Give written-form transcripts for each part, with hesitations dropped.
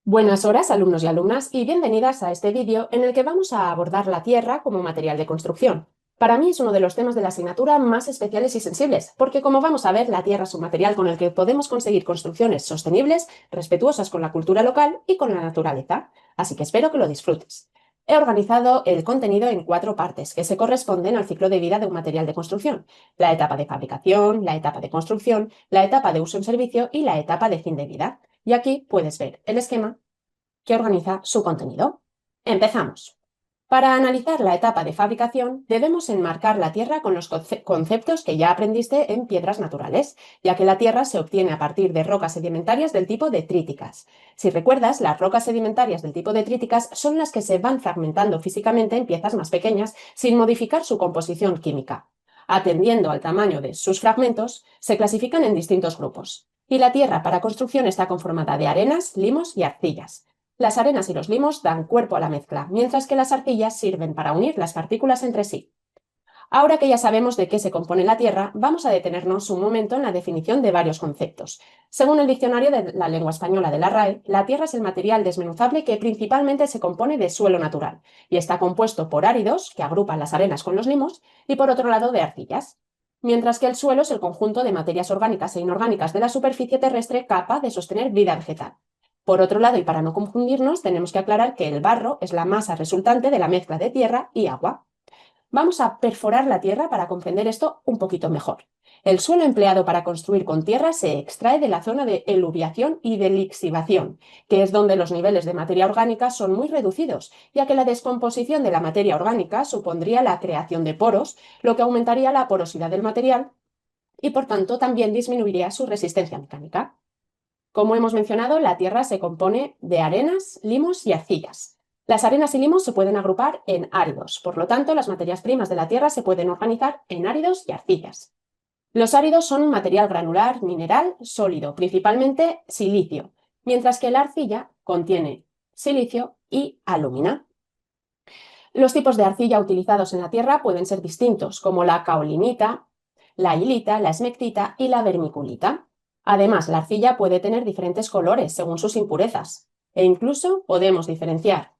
Buenas horas, alumnos y alumnas, y bienvenidas a este vídeo en el que vamos a abordar la tierra como material de construcción. Para mí es uno de los temas de la asignatura más especiales y sensibles, porque como vamos a ver, la tierra es un material con el que podemos conseguir construcciones sostenibles, respetuosas con la cultura local y con la naturaleza. Así que espero que lo disfrutes. He organizado el contenido en 4 partes que se corresponden al ciclo de vida de un material de construcción: la etapa de fabricación, la etapa de construcción, la etapa de uso en servicio y la etapa de fin de vida. Y aquí puedes ver el esquema que organiza su contenido. Empezamos. Para analizar la etapa de fabricación, debemos enmarcar la tierra con los conceptos que ya aprendiste en piedras naturales, ya que la tierra se obtiene a partir de rocas sedimentarias del tipo detríticas. Si recuerdas, las rocas sedimentarias del tipo detríticas son las que se van fragmentando físicamente en piezas más pequeñas sin modificar su composición química. Atendiendo al tamaño de sus fragmentos, se clasifican en distintos grupos. Y la tierra para construcción está conformada de arenas, limos y arcillas. Las arenas y los limos dan cuerpo a la mezcla, mientras que las arcillas sirven para unir las partículas entre sí. Ahora que ya sabemos de qué se compone la Tierra, vamos a detenernos un momento en la definición de varios conceptos. Según el diccionario de la lengua española de la RAE, la Tierra es el material desmenuzable que principalmente se compone de suelo natural y está compuesto por áridos, que agrupan las arenas con los limos, y por otro lado de arcillas. Mientras que el suelo es el conjunto de materias orgánicas e inorgánicas de la superficie terrestre capaz de sostener vida vegetal. Por otro lado, y para no confundirnos, tenemos que aclarar que el barro es la masa resultante de la mezcla de tierra y agua. Vamos a perforar la tierra para comprender esto un poquito mejor. El suelo empleado para construir con tierra se extrae de la zona de eluviación y de lixivación, que es donde los niveles de materia orgánica son muy reducidos, ya que la descomposición de la materia orgánica supondría la creación de poros, lo que aumentaría la porosidad del material y por tanto también disminuiría su resistencia mecánica. Como hemos mencionado, la tierra se compone de arenas, limos y arcillas. Las arenas y limos se pueden agrupar en áridos, por lo tanto, las materias primas de la tierra se pueden organizar en áridos y arcillas. Los áridos son un material granular, mineral, sólido, principalmente silicio, mientras que la arcilla contiene silicio y alúmina. Los tipos de arcilla utilizados en la tierra pueden ser distintos, como la caolinita, la hilita, la esmectita y la vermiculita. Además, la arcilla puede tener diferentes colores según sus impurezas, e incluso podemos diferenciar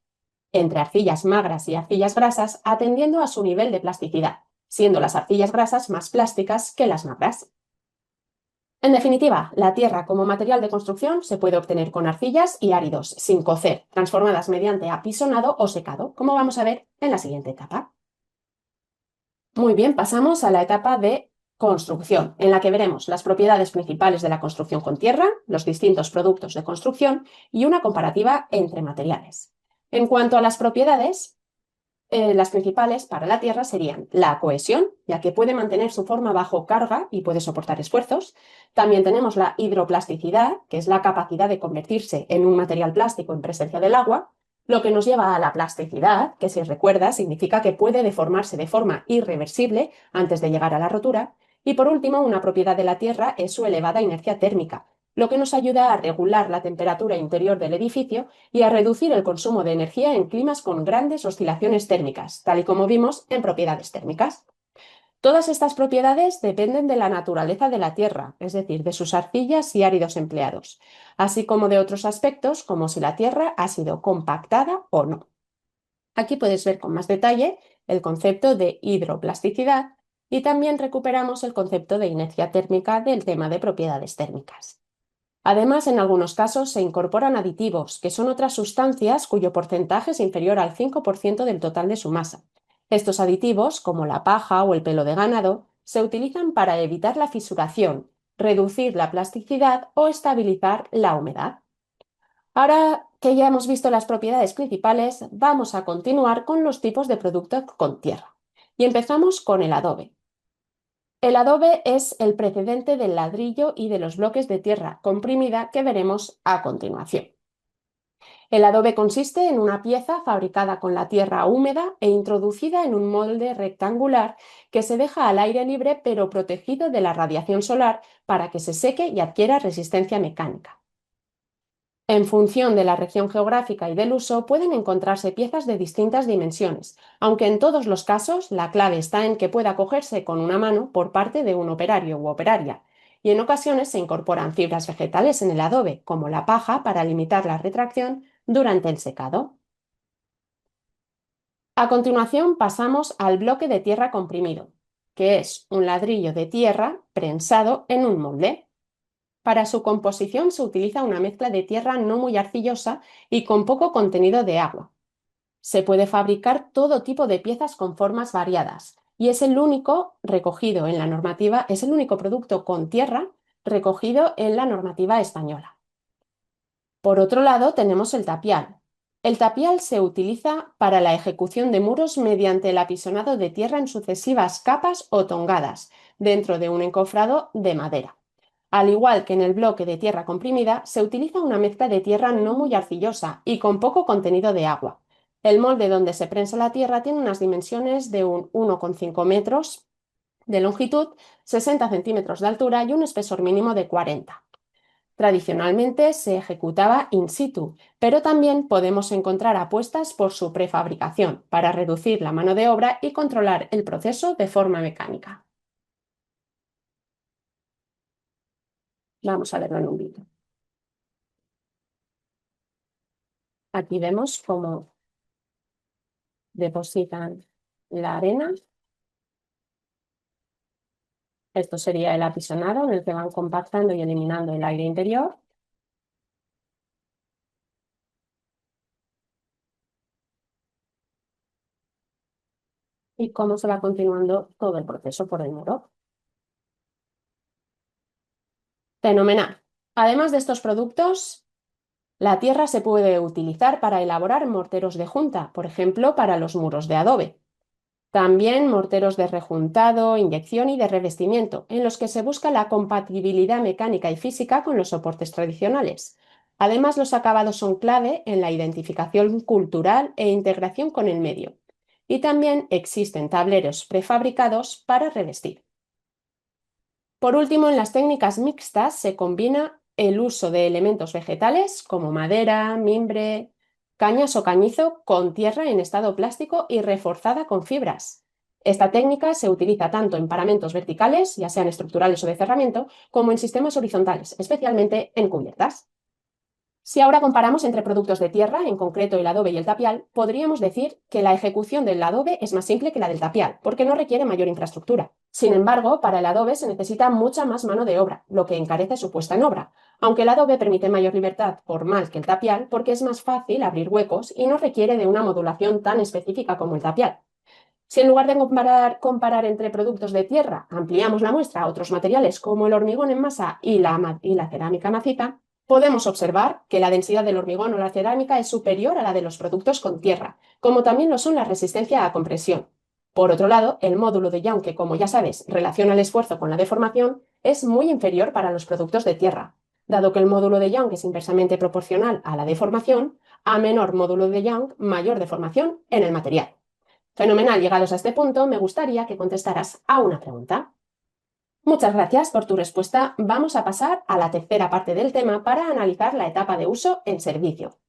entre arcillas magras y arcillas grasas atendiendo a su nivel de plasticidad, siendo las arcillas grasas más plásticas que las magras. En definitiva, la tierra como material de construcción se puede obtener con arcillas y áridos, sin cocer, transformadas mediante apisonado o secado, como vamos a ver en la siguiente etapa. Muy bien, pasamos a la etapa de construcción, en la que veremos las propiedades principales de la construcción con tierra, los distintos productos de construcción y una comparativa entre materiales. En cuanto a las propiedades, las principales para la tierra serían la cohesión, ya que puede mantener su forma bajo carga y puede soportar esfuerzos. También tenemos la hidroplasticidad, que es la capacidad de convertirse en un material plástico en presencia del agua, lo que nos lleva a la plasticidad, que si recuerda significa que puede deformarse de forma irreversible antes de llegar a la rotura. Y por último, una propiedad de la tierra es su elevada inercia térmica, lo que nos ayuda a regular la temperatura interior del edificio y a reducir el consumo de energía en climas con grandes oscilaciones térmicas, tal y como vimos en propiedades térmicas. Todas estas propiedades dependen de la naturaleza de la tierra, es decir, de sus arcillas y áridos empleados, así como de otros aspectos como si la tierra ha sido compactada o no. Aquí puedes ver con más detalle el concepto de hidroplasticidad y también recuperamos el concepto de inercia térmica del tema de propiedades térmicas. Además, en algunos casos se incorporan aditivos, que son otras sustancias cuyo porcentaje es inferior al 5% del total de su masa. Estos aditivos, como la paja o el pelo de ganado, se utilizan para evitar la fisuración, reducir la plasticidad o estabilizar la humedad. Ahora que ya hemos visto las propiedades principales, vamos a continuar con los tipos de productos con tierra. Y empezamos con el adobe. El adobe es el precedente del ladrillo y de los bloques de tierra comprimida que veremos a continuación. El adobe consiste en una pieza fabricada con la tierra húmeda e introducida en un molde rectangular que se deja al aire libre pero protegido de la radiación solar para que se seque y adquiera resistencia mecánica. En función de la región geográfica y del uso, pueden encontrarse piezas de distintas dimensiones, aunque en todos los casos la clave está en que pueda cogerse con una mano por parte de un operario u operaria, y en ocasiones se incorporan fibras vegetales en el adobe, como la paja, para limitar la retracción durante el secado. A continuación pasamos al bloque de tierra comprimido, que es un ladrillo de tierra prensado en un molde. Para su composición se utiliza una mezcla de tierra no muy arcillosa y con poco contenido de agua. Se puede fabricar todo tipo de piezas con formas variadas y es el único recogido en la normativa, es el único producto con tierra recogido en la normativa española. Por otro lado, tenemos el tapial. El tapial se utiliza para la ejecución de muros mediante el apisonado de tierra en sucesivas capas o tongadas dentro de un encofrado de madera. Al igual que en el bloque de tierra comprimida, se utiliza una mezcla de tierra no muy arcillosa y con poco contenido de agua. El molde donde se prensa la tierra tiene unas dimensiones de un 1,5 metros de longitud, 60 centímetros de altura y un espesor mínimo de 40. Tradicionalmente se ejecutaba in situ, pero también podemos encontrar apuestas por su prefabricación para reducir la mano de obra y controlar el proceso de forma mecánica. Vamos a verlo en un vídeo. Aquí vemos cómo depositan la arena. Esto sería el apisonado en el que van compactando y eliminando el aire interior. Y cómo se va continuando todo el proceso por el muro. Fenomenal. Además de estos productos, la tierra se puede utilizar para elaborar morteros de junta, por ejemplo, para los muros de adobe. También morteros de rejuntado, inyección y de revestimiento, en los que se busca la compatibilidad mecánica y física con los soportes tradicionales. Además, los acabados son clave en la identificación cultural e integración con el medio. Y también existen tableros prefabricados para revestir. Por último, en las técnicas mixtas se combina el uso de elementos vegetales como madera, mimbre, cañas o cañizo con tierra en estado plástico y reforzada con fibras. Esta técnica se utiliza tanto en paramentos verticales, ya sean estructurales o de cerramiento, como en sistemas horizontales, especialmente en cubiertas. Si ahora comparamos entre productos de tierra, en concreto el adobe y el tapial, podríamos decir que la ejecución del adobe es más simple que la del tapial, porque no requiere mayor infraestructura. Sin embargo, para el adobe se necesita mucha más mano de obra, lo que encarece su puesta en obra, aunque el adobe permite mayor libertad formal que el tapial porque es más fácil abrir huecos y no requiere de una modulación tan específica como el tapial. Si en lugar de comparar entre productos de tierra ampliamos la muestra a otros materiales como el hormigón en masa y la cerámica maciza, podemos observar que la densidad del hormigón o la cerámica es superior a la de los productos con tierra, como también lo son la resistencia a compresión. Por otro lado, el módulo de Young, que como ya sabes relaciona el esfuerzo con la deformación, es muy inferior para los productos de tierra. Dado que el módulo de Young es inversamente proporcional a la deformación, a menor módulo de Young, mayor deformación en el material. Fenomenal, llegados a este punto, me gustaría que contestaras a una pregunta. Muchas gracias por tu respuesta. Vamos a pasar a la tercera parte del tema para analizar la etapa de uso en servicio.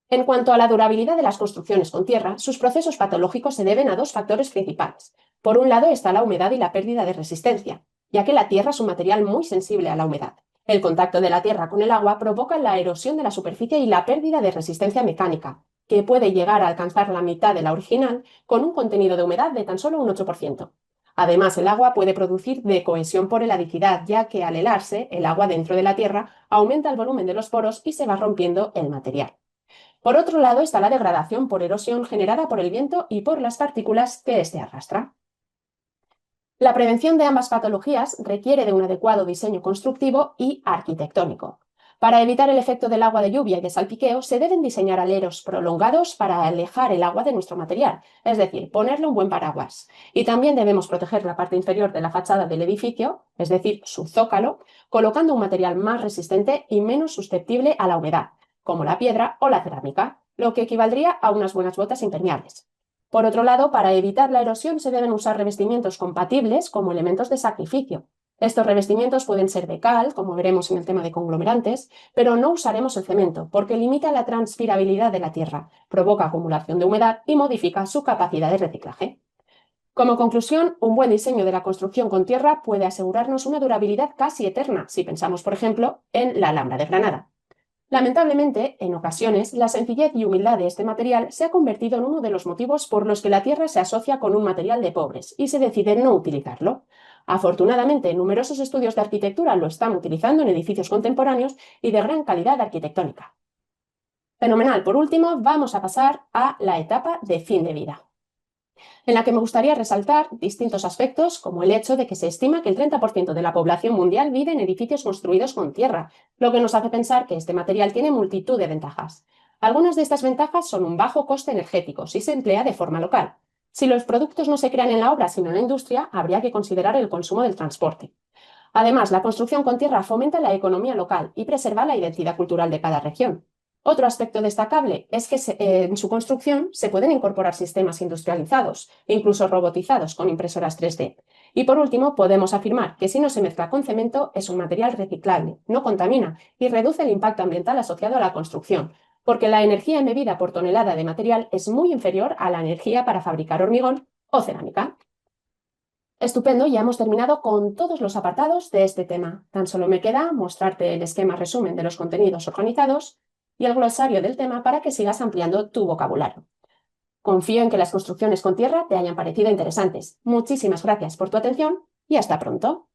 En cuanto a la durabilidad de las construcciones con tierra, sus procesos patológicos se deben a dos factores principales. Por un lado está la humedad y la pérdida de resistencia, ya que la tierra es un material muy sensible a la humedad. El contacto de la tierra con el agua provoca la erosión de la superficie y la pérdida de resistencia mecánica, que puede llegar a alcanzar la mitad de la original con un contenido de humedad de tan solo un 8%. Además, el agua puede producir decohesión por heladicidad, ya que al helarse, el agua dentro de la tierra aumenta el volumen de los poros y se va rompiendo el material. Por otro lado está la degradación por erosión generada por el viento y por las partículas que éste arrastra. La prevención de ambas patologías requiere de un adecuado diseño constructivo y arquitectónico. Para evitar el efecto del agua de lluvia y de salpiqueo, se deben diseñar aleros prolongados para alejar el agua de nuestro material, es decir, ponerle un buen paraguas. Y también debemos proteger la parte inferior de la fachada del edificio, es decir, su zócalo, colocando un material más resistente y menos susceptible a la humedad, como la piedra o la cerámica, lo que equivaldría a unas buenas botas impermeables. Por otro lado, para evitar la erosión se deben usar revestimientos compatibles como elementos de sacrificio. Estos revestimientos pueden ser de cal, como veremos en el tema de conglomerantes, pero no usaremos el cemento porque limita la transpirabilidad de la tierra, provoca acumulación de humedad y modifica su capacidad de reciclaje. Como conclusión, un buen diseño de la construcción con tierra puede asegurarnos una durabilidad casi eterna, si pensamos, por ejemplo, en la Alhambra de Granada. Lamentablemente, en ocasiones, la sencillez y humildad de este material se ha convertido en uno de los motivos por los que la tierra se asocia con un material de pobres y se decide no utilizarlo. Afortunadamente, numerosos estudios de arquitectura lo están utilizando en edificios contemporáneos y de gran calidad arquitectónica. Fenomenal. Por último, vamos a pasar a la etapa de fin de vida, en la que me gustaría resaltar distintos aspectos, como el hecho de que se estima que el 30% de la población mundial vive en edificios construidos con tierra, lo que nos hace pensar que este material tiene multitud de ventajas. Algunas de estas ventajas son un bajo coste energético si se emplea de forma local. Si los productos no se crean en la obra sino en la industria, habría que considerar el consumo del transporte. Además, la construcción con tierra fomenta la economía local y preserva la identidad cultural de cada región. Otro aspecto destacable es que en su construcción se pueden incorporar sistemas industrializados e incluso robotizados con impresoras 3D. Y por último, podemos afirmar que si no se mezcla con cemento es un material reciclable, no contamina y reduce el impacto ambiental asociado a la construcción, porque la energía embebida por tonelada de material es muy inferior a la energía para fabricar hormigón o cerámica. Estupendo, ya hemos terminado con todos los apartados de este tema. Tan solo me queda mostrarte el esquema resumen de los contenidos organizados y el glosario del tema para que sigas ampliando tu vocabulario. Confío en que las construcciones con tierra te hayan parecido interesantes. Muchísimas gracias por tu atención y hasta pronto.